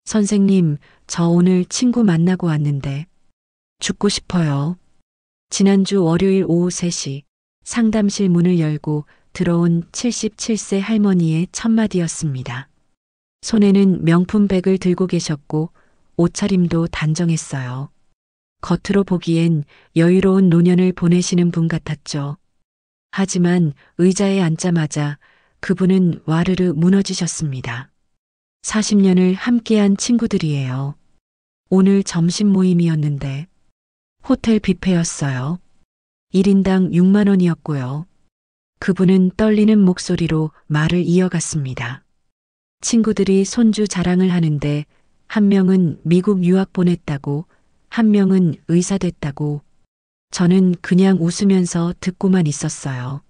선생님, 저 오늘 친구 만나고 왔는데 죽고 싶어요. 지난주 월요일 오후 3시 상담실 문을 열고 들어온 77세 할머니의 첫 마디였습니다. 손에는 명품백을 들고 계셨고 옷차림도 단정했어요. 겉으로 보기엔 여유로운 노년을 보내시는 분 같았죠. 하지만 의자에 앉자마자 그분은 와르르 무너지셨습니다. 40년을 함께한 친구들이에요. 오늘 점심 모임이었는데 호텔 뷔페였어요. 1인당 6만 원이었고요. 그분은 떨리는 목소리로 말을 이어갔습니다. 친구들이 손주 자랑을 하는데 한 명은 미국 유학 보냈다고, 한 명은 의사 됐다고. 저는 그냥 웃으면서 듣고만 있었어요.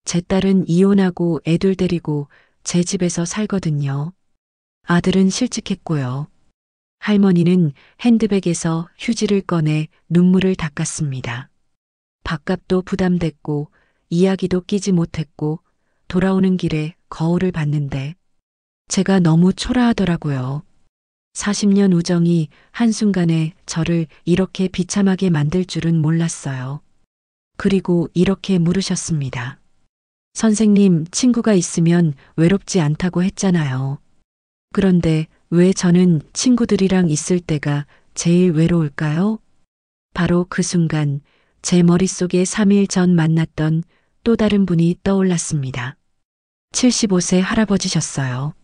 제 딸은 이혼하고 애들 데리고 제 집에서 살거든요. 아들은 실직했고요. 할머니는 핸드백에서 휴지를 꺼내 눈물을 닦았습니다. 밥값도 부담됐고 이야기도 끼지 못했고 돌아오는 길에 거울을 봤는데 제가 너무 초라하더라고요. 40년 우정이 한순간에 저를 이렇게 비참하게 만들 줄은 몰랐어요. 그리고 이렇게 물으셨습니다. 선생님, 친구가 있으면 외롭지 않다고 했잖아요. 그런데 왜 저는 친구들이랑 있을 때가 제일 외로울까요? 바로 그 순간 제 머릿속에 3일 전 만났던 또 다른 분이 떠올랐습니다. 75세 할아버지셨어요.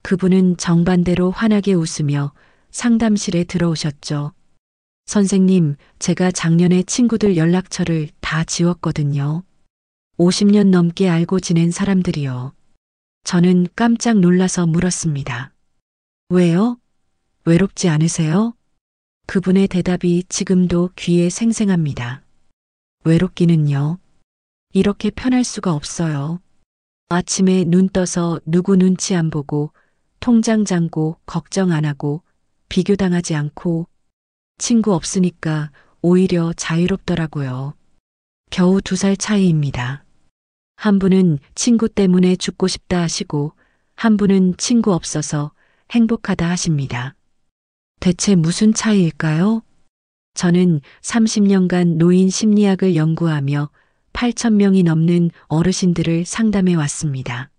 그분은 정반대로 환하게 웃으며 상담실에 들어오셨죠. 선생님, 제가 작년에 친구들 연락처를 다 지웠거든요. 50년 넘게 알고 지낸 사람들이요. 저는 깜짝 놀라서 물었습니다. 왜요? 외롭지 않으세요? 그분의 대답이 지금도 귀에 생생합니다. 외롭기는요. 이렇게 편할 수가 없어요. 아침에 눈 떠서 누구 눈치 안 보고 통장 잠고 걱정 안 하고 비교당하지 않고 친구 없으니까 오히려 자유롭더라고요. 겨우 2살 차이입니다. 한 분은 친구 때문에 죽고 싶다 하시고 한 분은 친구 없어서 행복하다 하십니다. 대체 무슨 차이일까요? 저는 30년간 노인 심리학을 연구하며 8,000명이 넘는 어르신들을 상담해 왔습니다.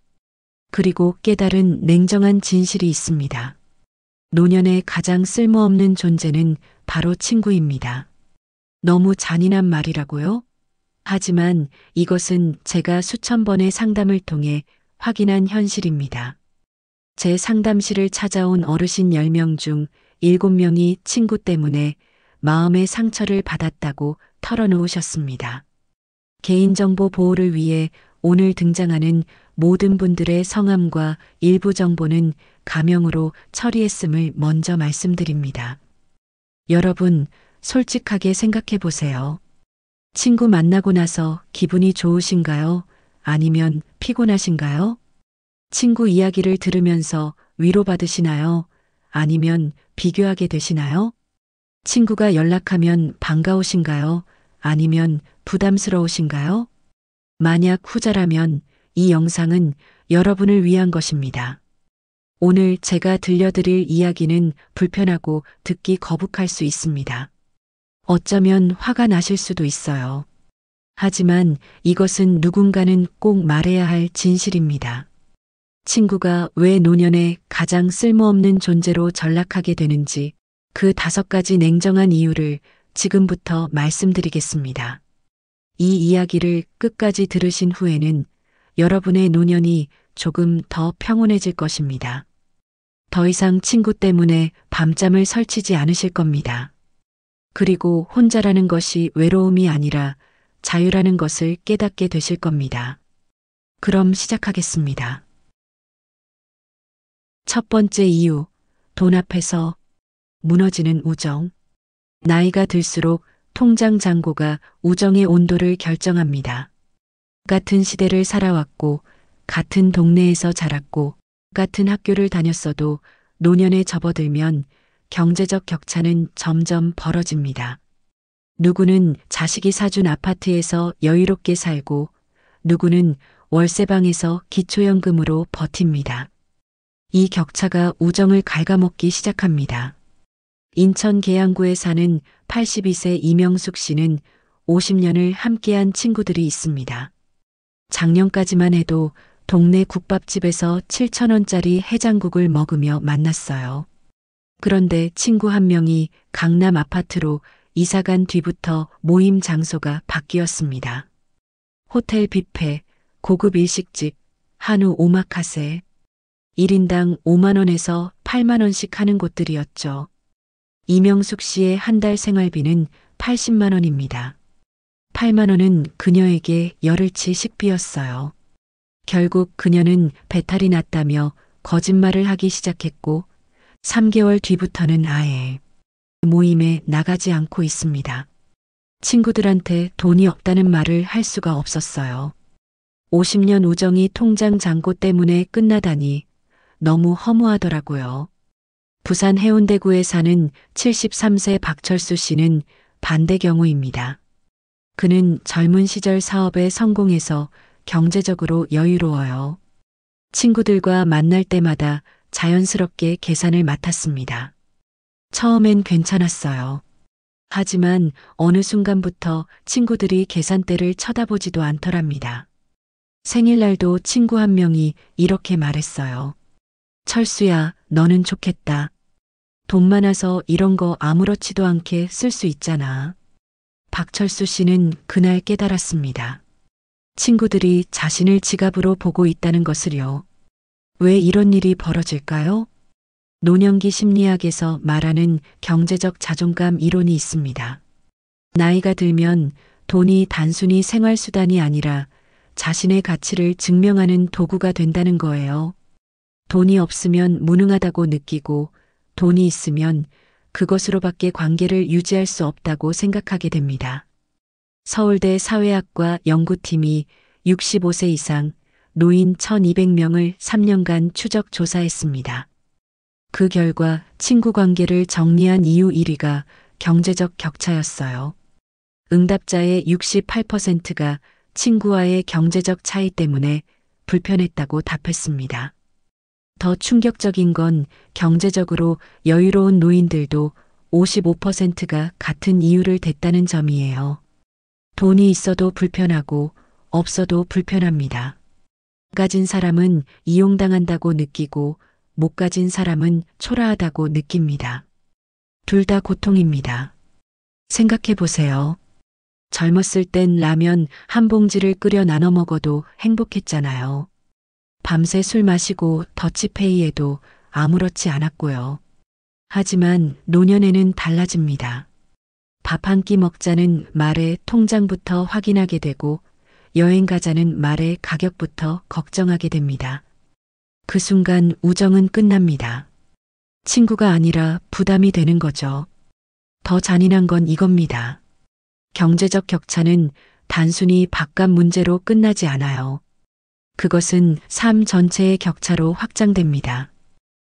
그리고 깨달은 냉정한 진실이 있습니다. 노년의 가장 쓸모없는 존재는 바로 친구입니다. 너무 잔인한 말이라고요? 하지만 이것은 제가 수천 번의 상담을 통해 확인한 현실입니다. 제 상담실을 찾아온 어르신 10명 중 7명이 친구 때문에 마음의 상처를 받았다고 털어놓으셨습니다. 개인정보 보호를 위해 오늘 등장하는 모든 분들의 성함과 일부 정보는 가명으로 처리했음을 먼저 말씀드립니다. 여러분, 솔직하게 생각해 보세요. 친구 만나고 나서 기분이 좋으신가요? 아니면 피곤하신가요? 친구 이야기를 들으면서 위로받으시나요? 아니면 비교하게 되시나요? 친구가 연락하면 반가우신가요? 아니면 부담스러우신가요? 만약 후자라면 이 영상은 여러분을 위한 것입니다. 오늘 제가 들려드릴 이야기는 불편하고 듣기 거북할 수 있습니다. 어쩌면 화가 나실 수도 있어요. 하지만 이것은 누군가는 꼭 말해야 할 진실입니다. 친구가 왜 노년에 가장 쓸모없는 존재로 전락하게 되는지 그 5가지 냉정한 이유를 지금부터 말씀드리겠습니다. 이 이야기를 끝까지 들으신 후에는 여러분의 노년이 조금 더 평온해질 것입니다. 더 이상 친구 때문에 밤잠을 설치지 않으실 겁니다. 그리고 혼자라는 것이 외로움이 아니라 자유라는 것을 깨닫게 되실 겁니다. 그럼 시작하겠습니다. 첫 번째 이유, 돈 앞에서 무너지는 우정. 나이가 들수록 통장 잔고가 우정의 온도를 결정합니다. 같은 시대를 살아왔고, 같은 동네에서 자랐고, 같은 학교를 다녔어도 노년에 접어들면 경제적 격차는 점점 벌어집니다. 누구는 자식이 사준 아파트에서 여유롭게 살고, 누구는 월세방에서 기초연금으로 버팁니다. 이 격차가 우정을 갉아먹기 시작합니다. 인천 계양구에 사는 82세 이명숙 씨는 50년을 함께한 친구들이 있습니다. 작년까지만 해도 동네 국밥집에서 7,000원짜리 해장국을 먹으며 만났어요. 그런데 친구 한 명이 강남 아파트로 이사간 뒤부터 모임 장소가 바뀌었습니다. 호텔 뷔페, 고급 일식집, 한우 오마카세, 1인당 5만 원에서 8만 원씩 하는 곳들이었죠. 이명숙 씨의 한 달 생활비는 80만 원입니다. 8만 원은 그녀에게 열흘치 식비였어요. 결국 그녀는 배탈이 났다며 거짓말을 하기 시작했고 3개월 뒤부터는 아예 모임에 나가지 않고 있습니다. 친구들한테 돈이 없다는 말을 할 수가 없었어요. 50년 우정이 통장 잔고 때문에 끝나다니 너무 허무하더라고요. 부산 해운대구에 사는 73세 박철수 씨는 반대 경우입니다. 그는 젊은 시절 사업에 성공해서 경제적으로 여유로워요. 친구들과 만날 때마다 자연스럽게 계산을 맡았습니다. 처음엔 괜찮았어요. 하지만 어느 순간부터 친구들이 계산대를 쳐다보지도 않더랍니다. 생일날도 친구 한 명이 이렇게 말했어요. 철수야, 너는 좋겠다. 돈 많아서 이런 거 아무렇지도 않게 쓸 수 있잖아. 박철수 씨는 그날 깨달았습니다. 친구들이 자신을 지갑으로 보고 있다는 것을요. 왜 이런 일이 벌어질까요? 노년기 심리학에서 말하는 경제적 자존감 이론이 있습니다. 나이가 들면 돈이 단순히 생활수단이 아니라 자신의 가치를 증명하는 도구가 된다는 거예요. 돈이 없으면 무능하다고 느끼고 돈이 있으면 그것으로밖에 관계를 유지할 수 없다고 생각하게 됩니다. 서울대 사회학과 연구팀이 65세 이상 노인 1,200명을 3년간 추적 조사했습니다. 그 결과 친구 관계를 정리한 이유 1위가 경제적 격차였어요. 응답자의 68%가 친구와의 경제적 차이 때문에 불편했다고 답했습니다. 더 충격적인 건 경제적으로 여유로운 노인들도 55%가 같은 이유를 댔다는 점이에요. 돈이 있어도 불편하고 없어도 불편합니다. 가진 사람은 이용당한다고 느끼고 못 가진 사람은 초라하다고 느낍니다. 둘 다 고통입니다. 생각해 보세요. 젊었을 땐 라면 한 봉지를 끓여 나눠 먹어도 행복했잖아요. 밤새 술 마시고 더치페이해도 아무렇지 않았고요. 하지만 노년에는 달라집니다. 밥 한 끼 먹자는 말에 통장부터 확인하게 되고 여행 가자는 말에 가격부터 걱정하게 됩니다. 그 순간 우정은 끝납니다. 친구가 아니라 부담이 되는 거죠. 더 잔인한 건 이겁니다. 경제적 격차는 단순히 밥값 문제로 끝나지 않아요. 그것은 삶 전체의 격차로 확장됩니다.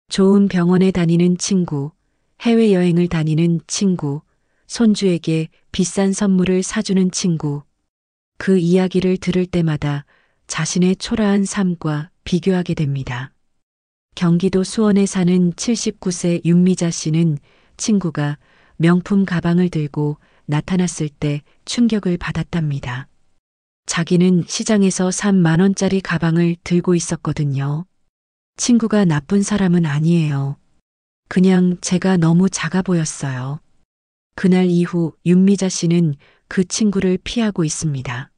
좋은 병원에 다니는 친구, 해외여행을 다니는 친구, 손주에게 비싼 선물을 사주는 친구. 그 이야기를 들을 때마다 자신의 초라한 삶과 비교하게 됩니다. 경기도 수원에 사는 79세 윤미자 씨는 친구가 명품 가방을 들고 나타났을 때 충격을 받았답니다. 자기는 시장에서 산 10,000원짜리 가방을 들고 있었거든요. 친구가 나쁜 사람은 아니에요. 그냥 제가 너무 작아 보였어요. 그날 이후 윤미자 씨는 그 친구를 피하고 있습니다.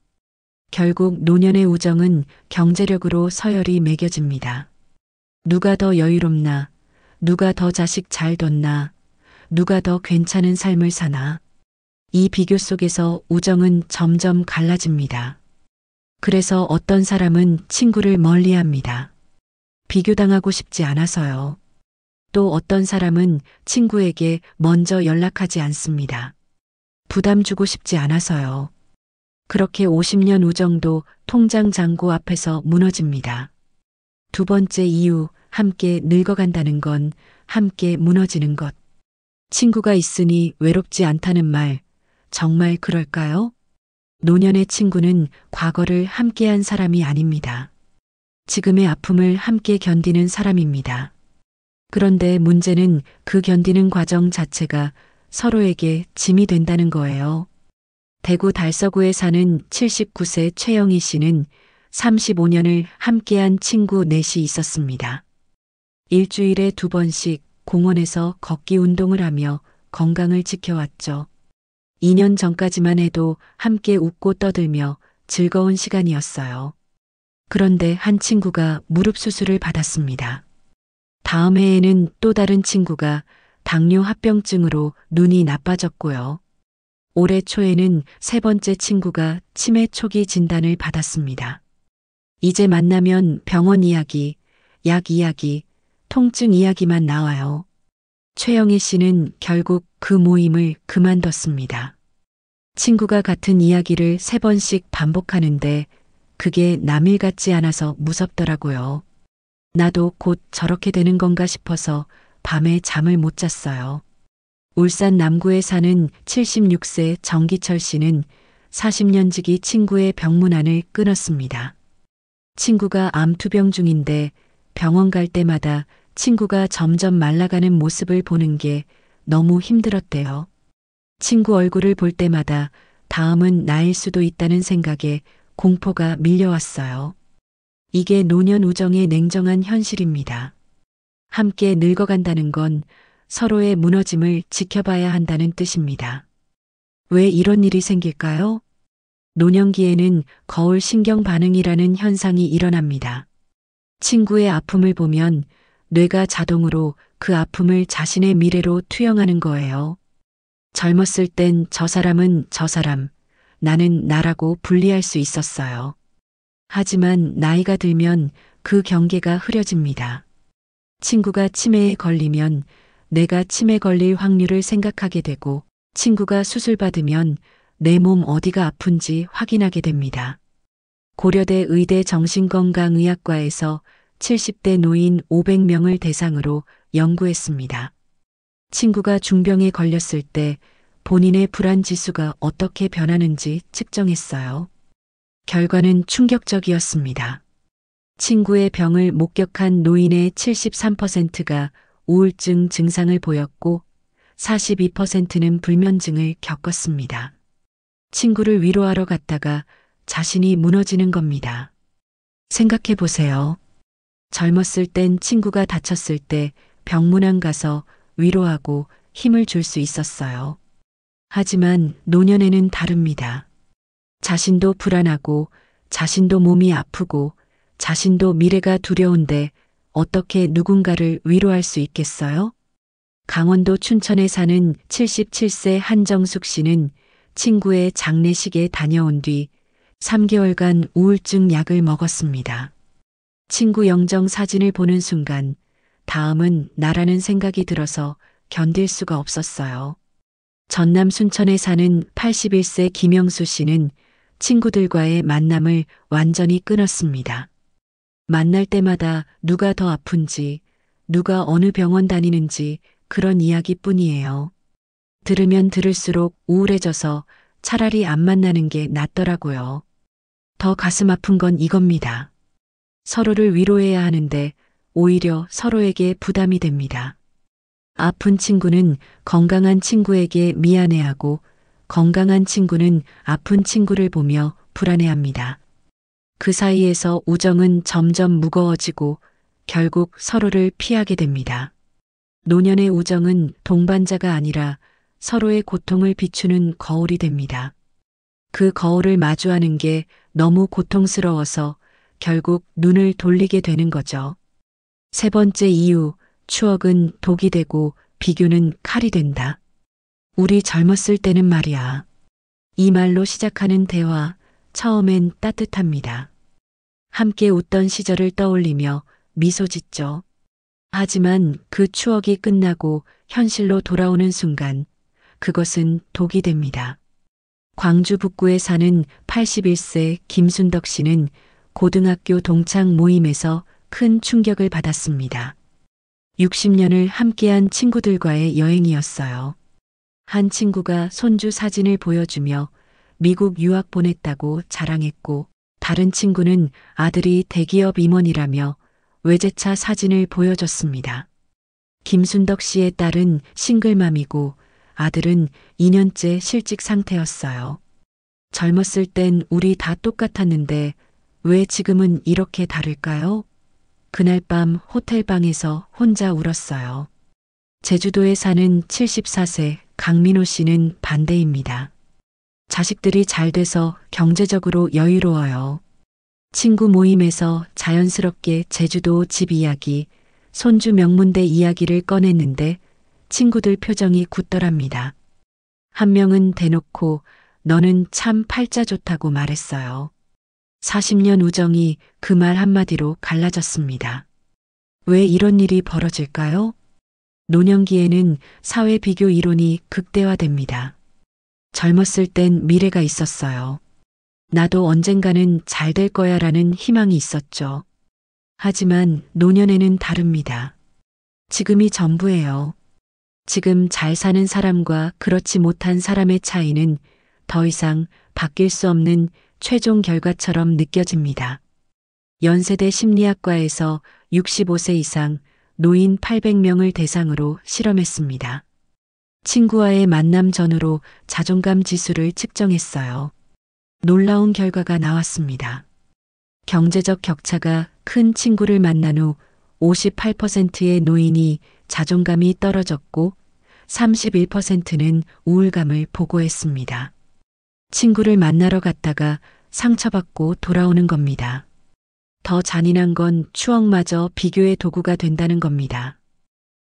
결국 노년의 우정은 경제력으로 서열이 매겨집니다. 누가 더 여유롭나? 누가 더 자식 잘 뒀나? 누가 더 괜찮은 삶을 사나? 이 비교 속에서 우정은 점점 갈라집니다. 그래서 어떤 사람은 친구를 멀리합니다. 비교당하고 싶지 않아서요. 또 어떤 사람은 친구에게 먼저 연락하지 않습니다. 부담 주고 싶지 않아서요. 그렇게 50년 우정도 통장 잔고 앞에서 무너집니다. 두 번째 이유, 함께 늙어간다는 건 함께 무너지는 것. 친구가 있으니 외롭지 않다는 말, 정말 그럴까요? 노년의 친구는 과거를 함께한 사람이 아닙니다. 지금의 아픔을 함께 견디는 사람입니다. 그런데 문제는 그 견디는 과정 자체가 서로에게 짐이 된다는 거예요. 대구 달서구에 사는 79세 최영희 씨는 35년을 함께한 친구 넷이 있었습니다. 일주일에 2번씩 공원에서 걷기 운동을 하며 건강을 지켜왔죠. 2년 전까지만 해도 함께 웃고 떠들며 즐거운 시간이었어요. 그런데 한 친구가 무릎 수술을 받았습니다. 다음 해에는 또 다른 친구가 당뇨 합병증으로 눈이 나빠졌고요. 올해 초에는 세 번째 친구가 치매 초기 진단을 받았습니다. 이제 만나면 병원 이야기, 약 이야기, 통증 이야기만 나와요. 최영희 씨는 결국 그 모임을 그만뒀습니다. 친구가 같은 이야기를 3번씩 반복하는데 그게 남일 같지 않아서 무섭더라고요. 나도 곧 저렇게 되는 건가 싶어서 밤에 잠을 못 잤어요. 울산 남구에 사는 76세 정기철 씨는 40년 지기 친구의 병문안을 끊었습니다. 친구가 암투병 중인데 병원 갈 때마다 친구가 점점 말라가는 모습을 보는 게 너무 힘들었대요. 친구 얼굴을 볼 때마다 다음은 나일 수도 있다는 생각에 공포가 밀려왔어요. 이게 노년 우정의 냉정한 현실입니다. 함께 늙어간다는 건 서로의 무너짐을 지켜봐야 한다는 뜻입니다. 왜 이런 일이 생길까요? 노년기에는 거울 신경 반응이라는 현상이 일어납니다. 친구의 아픔을 보면 뇌가 자동으로 그 아픔을 자신의 미래로 투영하는 거예요. 젊었을 땐 저 사람은 저 사람, 나는 나라고 분리할 수 있었어요. 하지만 나이가 들면 그 경계가 흐려집니다. 친구가 치매에 걸리면 내가 치매 걸릴 확률을 생각하게 되고 친구가 수술받으면 내 몸 어디가 아픈지 확인하게 됩니다. 고려대 의대 정신건강의학과에서 70대 노인 500명을 대상으로 연구했습니다. 친구가 중병에 걸렸을 때 본인의 불안 지수가 어떻게 변하는지 측정했어요. 결과는 충격적이었습니다. 친구의 병을 목격한 노인의 73%가 우울증 증상을 보였고 42%는 불면증을 겪었습니다. 친구를 위로하러 갔다가 자신이 무너지는 겁니다. 생각해 보세요. 젊었을 땐 친구가 다쳤을 때 병문안 가서 위로하고 힘을 줄 수 있었어요. 하지만 노년에는 다릅니다. 자신도 불안하고 자신도 몸이 아프고 자신도 미래가 두려운데 어떻게 누군가를 위로할 수 있겠어요? 강원도 춘천에 사는 77세 한정숙 씨는 친구의 장례식에 다녀온 뒤 3개월간 우울증 약을 먹었습니다. 친구 영정 사진을 보는 순간 다음은 나라는 생각이 들어서 견딜 수가 없었어요. 전남 순천에 사는 81세 김영수 씨는 친구들과의 만남을 완전히 끊었습니다. 만날 때마다 누가 더 아픈지, 누가 어느 병원 다니는지 그런 이야기뿐이에요. 들으면 들을수록 우울해져서 차라리 안 만나는 게 낫더라고요. 더 가슴 아픈 건 이겁니다. 서로를 위로해야 하는데 오히려 서로에게 부담이 됩니다. 아픈 친구는 건강한 친구에게 미안해하고 건강한 친구는 아픈 친구를 보며 불안해합니다. 그 사이에서 우정은 점점 무거워지고 결국 서로를 피하게 됩니다. 노년의 우정은 동반자가 아니라 서로의 고통을 비추는 거울이 됩니다. 그 거울을 마주하는 게 너무 고통스러워서 결국 눈을 돌리게 되는 거죠. 세 번째 이유, 추억은 독이 되고 비교는 칼이 된다. 우리 젊었을 때는 말이야. 이 말로 시작하는 대화, 처음엔 따뜻합니다. 함께 웃던 시절을 떠올리며 미소 짓죠. 하지만 그 추억이 끝나고 현실로 돌아오는 순간 그것은 독이 됩니다. 광주 북구에 사는 81세 김순덕 씨는 고등학교 동창 모임에서 큰 충격을 받았습니다. 60년을 함께한 친구들과의 여행이었어요. 한 친구가 손주 사진을 보여주며 미국 유학 보냈다고 자랑했고 다른 친구는 아들이 대기업 임원이라며 외제차 사진을 보여줬습니다. 김순덕 씨의 딸은 싱글맘이고 아들은 2년째 실직 상태였어요. 젊었을 땐 우리 다 똑같았는데 왜 지금은 이렇게 다를까요? 그날 밤 호텔방에서 혼자 울었어요. 제주도에 사는 74세 강민호 씨는 반대입니다. 자식들이 잘 돼서 경제적으로 여유로워요. 친구 모임에서 자연스럽게 제주도 집 이야기, 손주 명문대 이야기를 꺼냈는데 친구들 표정이 굳더랍니다. 한 명은 대놓고 너는 참 팔자 좋다고 말했어요. 40년 우정이 그 말 한마디로 갈라졌습니다. 왜 이런 일이 벌어질까요? 노년기에는 사회 비교 이론이 극대화됩니다. 젊었을 땐 미래가 있었어요. 나도 언젠가는 잘 될 거야 라는 희망이 있었죠. 하지만 노년에는 다릅니다. 지금이 전부예요. 지금 잘 사는 사람과 그렇지 못한 사람의 차이는 더 이상 바뀔 수 없는 최종 결과처럼 느껴집니다. 연세대 심리학과에서 65세 이상 노인 800명을 대상으로 실험했습니다. 친구와의 만남 전후로 자존감 지수를 측정했어요. 놀라운 결과가 나왔습니다. 경제적 격차가 큰 친구를 만난 후 58%의 노인이 자존감이 떨어졌고 31%는 우울감을 보고했습니다. 친구를 만나러 갔다가 상처받고 돌아오는 겁니다. 더 잔인한 건 추억마저 비교의 도구가 된다는 겁니다.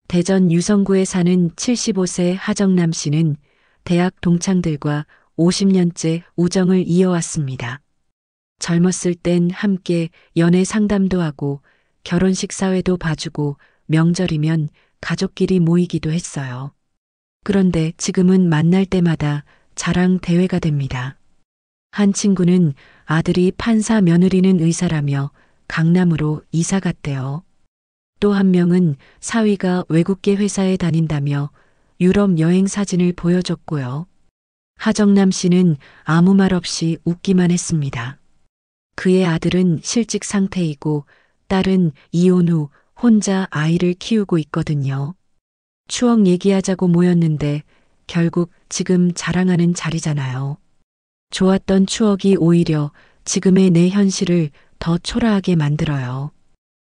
대전 유성구에 사는 75세 하정남 씨는 대학 동창들과 50년째 우정을 이어왔습니다. 젊었을 땐 함께 연애 상담도 하고 결혼식 사회도 봐주고 명절이면 가족끼리 모이기도 했어요. 그런데 지금은 만날 때마다 자랑 대회가 됩니다. 한 친구는 아들이 판사 며느리는 의사라며 강남으로 이사 갔대요. 또 한 명은 사위가 외국계 회사에 다닌다며 유럽 여행 사진을 보여줬고요. 하정남 씨는 아무 말 없이 웃기만 했습니다. 그의 아들은 실직 상태이고 딸은 이혼 후 혼자 아이를 키우고 있거든요. 추억 얘기하자고 모였는데 결국 지금 자랑하는 자리잖아요. 좋았던 추억이 오히려 지금의 내 현실을 더 초라하게 만들어요.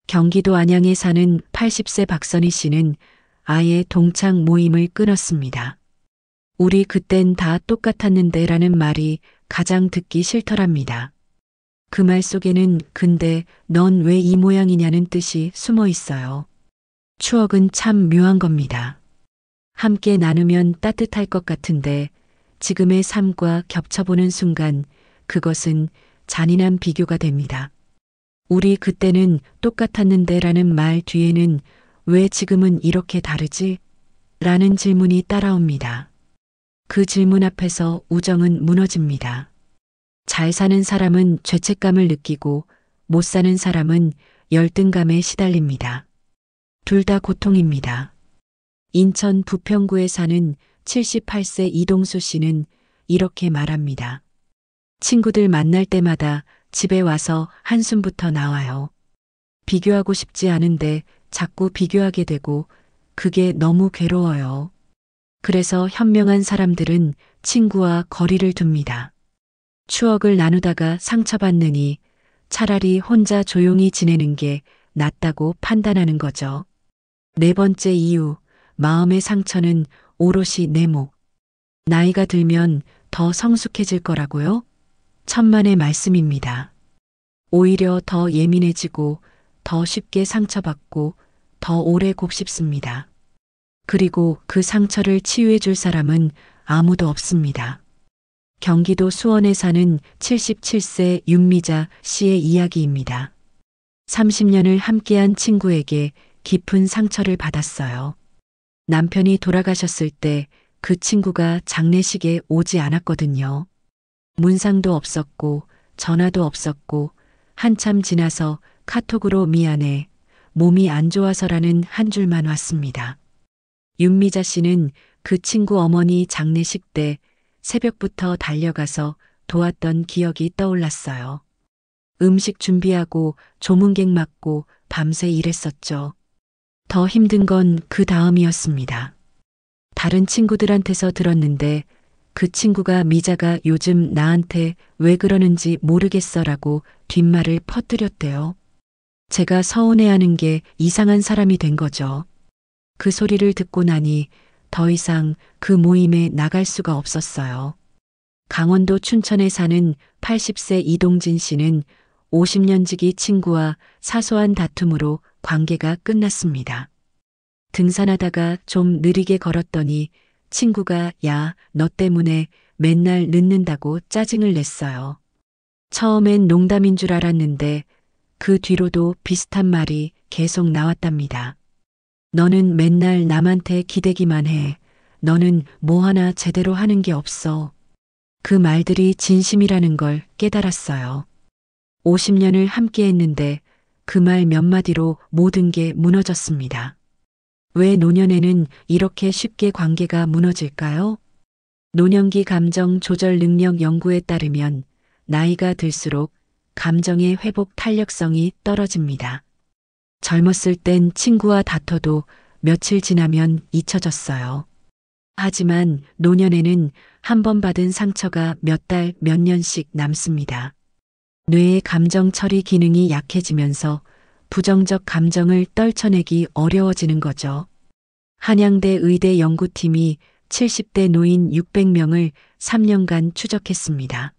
경기도 안양에 사는 80세 박선희 씨는 아예 동창 모임을 끊었습니다. 우리 그땐 다 똑같았는데 라는 말이 가장 듣기 싫더랍니다. 그 말 속에는 근데 넌 왜 이 모양이냐는 뜻이 숨어 있어요. 추억은 참 묘한 겁니다. 함께 나누면 따뜻할 것 같은데 지금의 삶과 겹쳐보는 순간 그것은 잔인한 비교가 됩니다. 우리 그때는 똑같았는데 라는 말 뒤에는 왜 지금은 이렇게 다르지? 라는 질문이 따라옵니다. 그 질문 앞에서 우정은 무너집니다. 잘 사는 사람은 죄책감을 느끼고 못 사는 사람은 열등감에 시달립니다. 둘 다 고통입니다. 인천 부평구에 사는 78세 이동수 씨는 이렇게 말합니다. 친구들 만날 때마다 집에 와서 한숨부터 나와요. 비교하고 싶지 않은데 자꾸 비교하게 되고 그게 너무 괴로워요. 그래서 현명한 사람들은 친구와 거리를 둡니다. 추억을 나누다가 상처받느니 차라리 혼자 조용히 지내는 게 낫다고 판단하는 거죠. 네 번째 이유, 마음의 상처는 오롯이 내 목. 나이가 들면 더 성숙해질 거라고요? 천만의 말씀입니다. 오히려 더 예민해지고 더 쉽게 상처받고 더 오래 곱씹습니다. 그리고 그 상처를 치유해 줄 사람은 아무도 없습니다. 경기도 수원에 사는 77세 윤미자 씨의 이야기입니다. 30년을 함께한 친구에게 깊은 상처를 받았어요. 남편이 돌아가셨을 때 그 친구가 장례식에 오지 않았거든요. 문상도 없었고 전화도 없었고 한참 지나서 카톡으로 미안해, 몸이 안 좋아서라는 한 줄만 왔습니다. 윤미자 씨는 그 친구 어머니 장례식 때 새벽부터 달려가서 도왔던 기억이 떠올랐어요. 음식 준비하고 조문객 맞고 밤새 일했었죠. 더 힘든 건 그 다음이었습니다. 다른 친구들한테서 들었는데 그 친구가 미자가 요즘 나한테 왜 그러는지 모르겠어라고 뒷말을 퍼뜨렸대요. 제가 서운해하는 게 이상한 사람이 된 거죠. 그 소리를 듣고 나니 더 이상 그 모임에 나갈 수가 없었어요. 강원도 춘천에 사는 80세 이동진 씨는 50년 지기 친구와 사소한 다툼으로 관계가 끝났습니다. 등산하다가 좀 느리게 걸었더니 친구가 야, 너 때문에 맨날 늦는다고 짜증을 냈어요. 처음엔 농담인 줄 알았는데 그 뒤로도 비슷한 말이 계속 나왔답니다. 너는 맨날 남한테 기대기만 해. 너는 뭐 하나 제대로 하는 게 없어. 그 말들이 진심이라는 걸 깨달았어요. 50년을 함께 했는데 그 말 몇 마디로 모든 게 무너졌습니다. 왜 노년에는 이렇게 쉽게 관계가 무너질까요? 노년기 감정 조절 능력 연구에 따르면 나이가 들수록 감정의 회복 탄력성이 떨어집니다. 젊었을 땐 친구와 다퉈도 며칠 지나면 잊혀졌어요. 하지만 노년에는 한 번 받은 상처가 몇 달, 몇 년씩 남습니다. 뇌의 감정 처리 기능이 약해지면서 부정적 감정을 떨쳐내기 어려워지는 거죠. 한양대 의대 연구팀이 70대 노인 600명을 3년간 추적했습니다.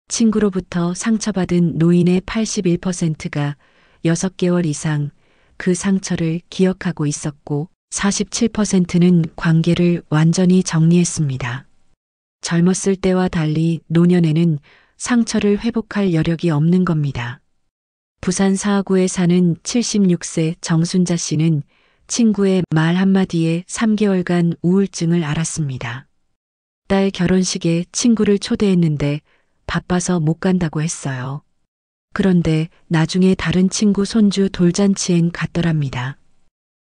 친구로부터 상처받은 노인의 81%가 6개월 이상 그 상처를 기억하고 있었고 47%는 관계를 완전히 정리했습니다. 젊었을 때와 달리 노년에는 상처를 회복할 여력이 없는 겁니다. 부산 사하구에 사는 76세 정순자 씨는 친구의 말 한마디에 3개월간 우울증을 앓았습니다. 딸 결혼식에 친구를 초대했는데 바빠서 못 간다고 했어요. 그런데 나중에 다른 친구 손주 돌잔치엔 갔더랍니다.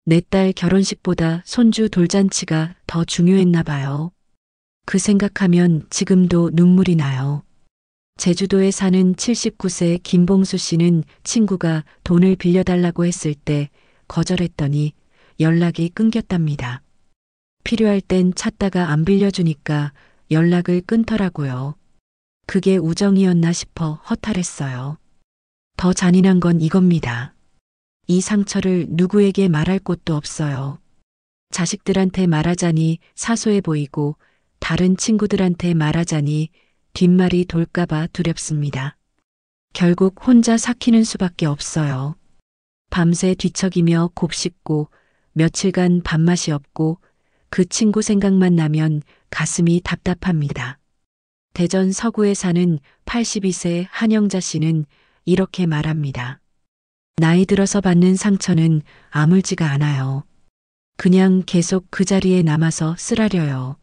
내 딸 결혼식보다 손주 돌잔치가 더 중요했나 봐요. 그 생각하면 지금도 눈물이 나요. 제주도에 사는 79세 김봉수 씨는 친구가 돈을 빌려달라고 했을 때 거절했더니 연락이 끊겼답니다. 필요할 땐 찾다가 안 빌려주니까 연락을 끊더라고요. 그게 우정이었나 싶어 허탈했어요. 더 잔인한 건 이겁니다. 이 상처를 누구에게 말할 곳도 없어요. 자식들한테 말하자니 사소해 보이고 다른 친구들한테 말하자니 뒷말이 돌까봐 두렵습니다. 결국 혼자 삭히는 수밖에 없어요. 밤새 뒤척이며 곱씹고 며칠간 밥맛이 없고 그 친구 생각만 나면 가슴이 답답합니다. 대전 서구에 사는 82세 한영자 씨는 이렇게 말합니다. 나이 들어서 받는 상처는 아물지가 않아요. 그냥 계속 그 자리에 남아서 쓰라려요.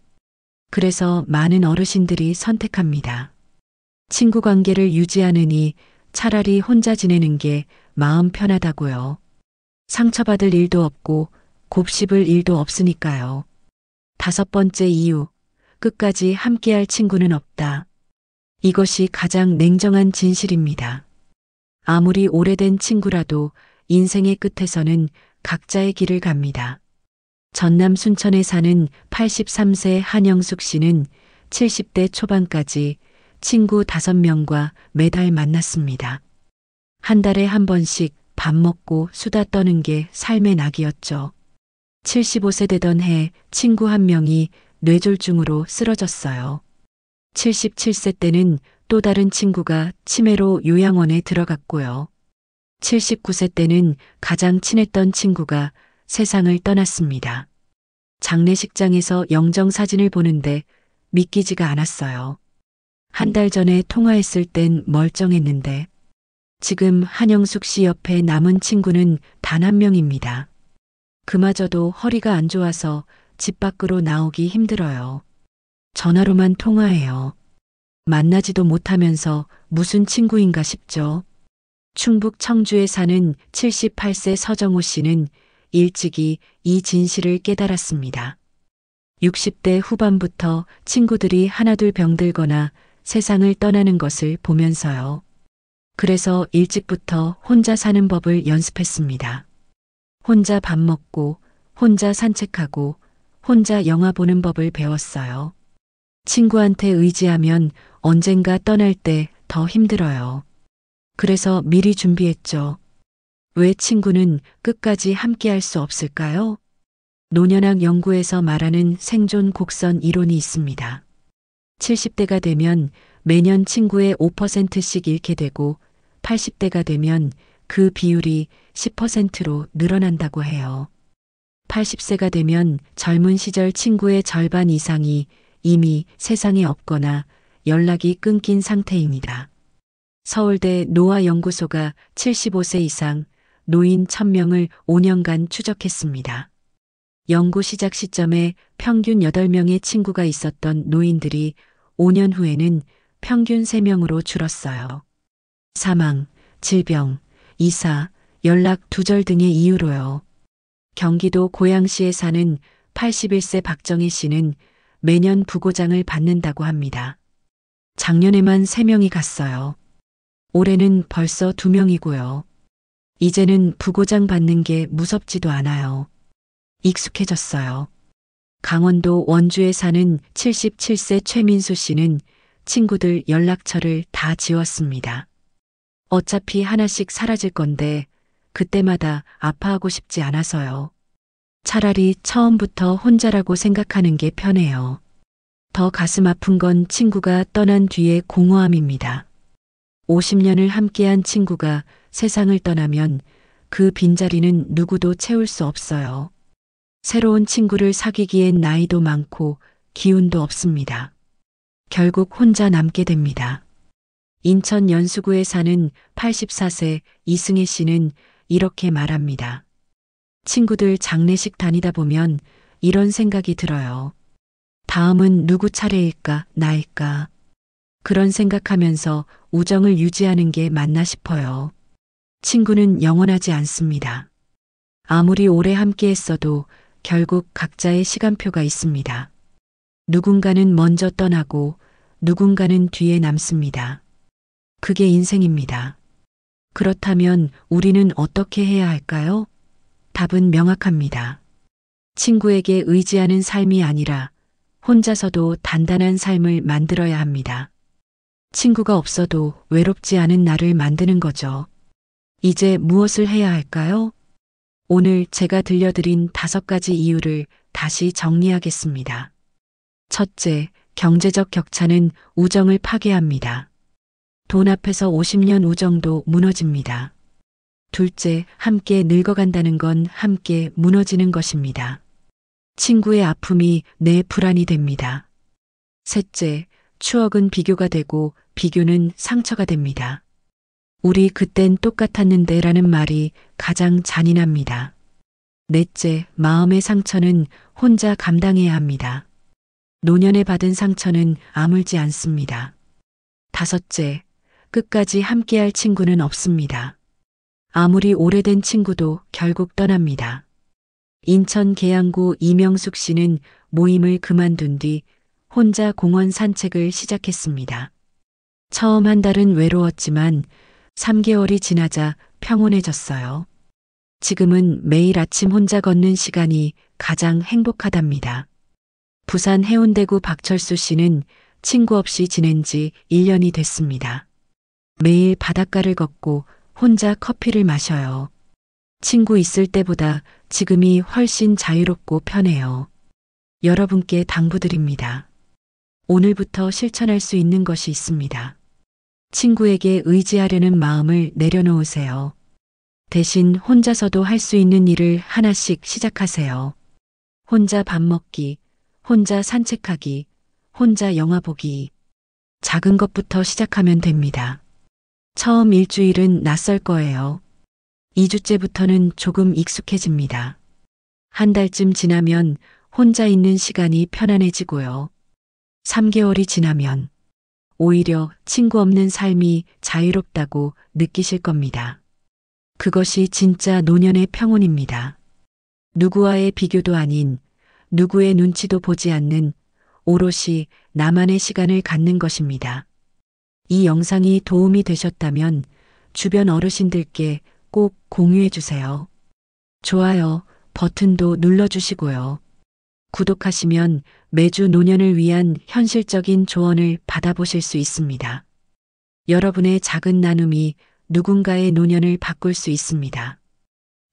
그래서 많은 어르신들이 선택합니다. 친구 관계를 유지하느니 차라리 혼자 지내는 게 마음 편하다고요. 상처받을 일도 없고 곱씹을 일도 없으니까요. 5번째 이유, 끝까지 함께할 친구는 없다. 이것이 가장 냉정한 진실입니다. 아무리 오래된 친구라도 인생의 끝에서는 각자의 길을 갑니다. 전남 순천에 사는 83세 한영숙 씨는 70대 초반까지 친구 5명과 매달 만났습니다. 한 달에 한 번씩 밥 먹고 수다 떠는 게 삶의 낙이었죠. 75세 되던 해 친구 한 명이 뇌졸중으로 쓰러졌어요. 77세 때는 또 다른 친구가 치매로 요양원에 들어갔고요. 79세 때는 가장 친했던 친구가 세상을 떠났습니다. 장례식장에서 영정사진을 보는데 믿기지가 않았어요. 한 달 전에 통화했을 땐 멀쩡했는데 지금 한영숙 씨 옆에 남은 친구는 단 한 명입니다. 그마저도 허리가 안 좋아서 집 밖으로 나오기 힘들어요. 전화로만 통화해요. 만나지도 못하면서 무슨 친구인가 싶죠. 충북 청주에 사는 78세 서정호 씨는 일찍이 이 진실을 깨달았습니다. 60대 후반부터 친구들이 하나둘 병들거나 세상을 떠나는 것을 보면서요. 그래서 일찍부터 혼자 사는 법을 연습했습니다. 혼자 밥 먹고, 혼자 산책하고, 혼자 영화 보는 법을 배웠어요. 친구한테 의지하면 언젠가 떠날 때 더 힘들어요. 그래서 미리 준비했죠. 왜 친구는 끝까지 함께할 수 없을까요? 노년학 연구에서 말하는 생존 곡선 이론이 있습니다. 70대가 되면 매년 친구의 5%씩 잃게 되고 80대가 되면 그 비율이 10%로 늘어난다고 해요. 80세가 되면 젊은 시절 친구의 절반 이상이 이미 세상에 없거나 연락이 끊긴 상태입니다. 서울대 노아연구소가 75세 이상 노인 1000명을 5년간 추적했습니다. 연구 시작 시점에 평균 8명의 친구가 있었던 노인들이 5년 후에는 평균 3명으로 줄었어요. 사망, 질병, 이사, 연락 두절 등의 이유로요. 경기도 고양시에 사는 81세 박정희 씨는 매년 부고장을 받는다고 합니다. 작년에만 3명이 갔어요. 올해는 벌써 2명이고요. 이제는 부고장 받는 게 무섭지도 않아요. 익숙해졌어요. 강원도 원주에 사는 77세 최민수 씨는 친구들 연락처를 다 지웠습니다. 어차피 하나씩 사라질 건데 그때마다 아파하고 싶지 않아서요. 차라리 처음부터 혼자라고 생각하는 게 편해요. 더 가슴 아픈 건 친구가 떠난 뒤의 공허함입니다. 50년을 함께한 친구가 세상을 떠나면 그 빈자리는 누구도 채울 수 없어요. 새로운 친구를 사귀기엔 나이도 많고 기운도 없습니다. 결국 혼자 남게 됩니다. 인천 연수구에 사는 84세 이승혜 씨는 이렇게 말합니다. 친구들 장례식 다니다 보면 이런 생각이 들어요. 다음은 누구 차례일까, 나일까. 그런 생각하면서 우정을 유지하는 게 맞나 싶어요. 친구는 영원하지 않습니다. 아무리 오래 함께 했어도 결국 각자의 시간표가 있습니다. 누군가는 먼저 떠나고 누군가는 뒤에 남습니다. 그게 인생입니다. 그렇다면 우리는 어떻게 해야 할까요? 답은 명확합니다. 친구에게 의지하는 삶이 아니라 혼자서도 단단한 삶을 만들어야 합니다. 친구가 없어도 외롭지 않은 나를 만드는 거죠. 이제 무엇을 해야 할까요? 오늘 제가 들려드린 5가지 이유를 다시 정리하겠습니다. 첫째, 경제적 격차는 우정을 파괴합니다. 돈 앞에서 50년 우정도 무너집니다. 둘째, 함께 늙어간다는 건 함께 무너지는 것입니다. 친구의 아픔이 내 불안이 됩니다. 셋째, 추억은 비교가 되고 비교는 상처가 됩니다. 우리 그땐 똑같았는데 라는 말이 가장 잔인합니다. 넷째, 마음의 상처는 혼자 감당해야 합니다. 노년에 받은 상처는 아물지 않습니다. 다섯째, 끝까지 함께할 친구는 없습니다. 아무리 오래된 친구도 결국 떠납니다. 인천 계양구 이명숙 씨는 모임을 그만둔 뒤 혼자 공원 산책을 시작했습니다. 처음 한 달은 외로웠지만 3개월이 지나자 평온해졌어요. 지금은 매일 아침 혼자 걷는 시간이 가장 행복하답니다. 부산 해운대구 박철수 씨는 친구 없이 지낸 지 1년이 됐습니다. 매일 바닷가를 걷고 혼자 커피를 마셔요. 친구 있을 때보다 지금이 훨씬 자유롭고 편해요. 여러분께 당부드립니다. 오늘부터 실천할 수 있는 것이 있습니다. 친구에게 의지하려는 마음을 내려놓으세요. 대신 혼자서도 할 수 있는 일을 하나씩 시작하세요. 혼자 밥 먹기, 혼자 산책하기, 혼자 영화 보기. 작은 것부터 시작하면 됩니다. 처음 일주일은 낯설 거예요. 2주째부터는 조금 익숙해집니다. 한 달쯤 지나면 혼자 있는 시간이 편안해지고요. 3개월이 지나면 오히려 친구 없는 삶이 자유롭다고 느끼실 겁니다. 그것이 진짜 노년의 평온입니다. 누구와의 비교도 아닌, 누구의 눈치도 보지 않는 오롯이 나만의 시간을 갖는 것입니다. 이 영상이 도움이 되셨다면 주변 어르신들께 꼭 공유해 주세요. 좋아요 버튼도 눌러주시고요. 구독하시면 매주 노년을 위한 현실적인 조언을 받아보실 수 있습니다. 여러분의 작은 나눔이 누군가의 노년을 바꿀 수 있습니다.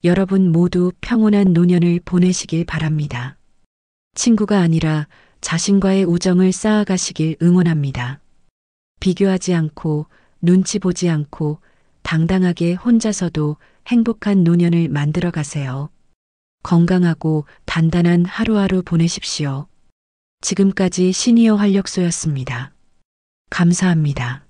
여러분 모두 평온한 노년을 보내시길 바랍니다. 친구가 아니라 자신과의 우정을 쌓아가시길 응원합니다. 비교하지 않고 눈치 보지 않고 당당하게 혼자서도 행복한 노년을 만들어 가세요. 건강하고 단단한 하루하루 보내십시오. 지금까지 시니어 활력소였습니다. 감사합니다.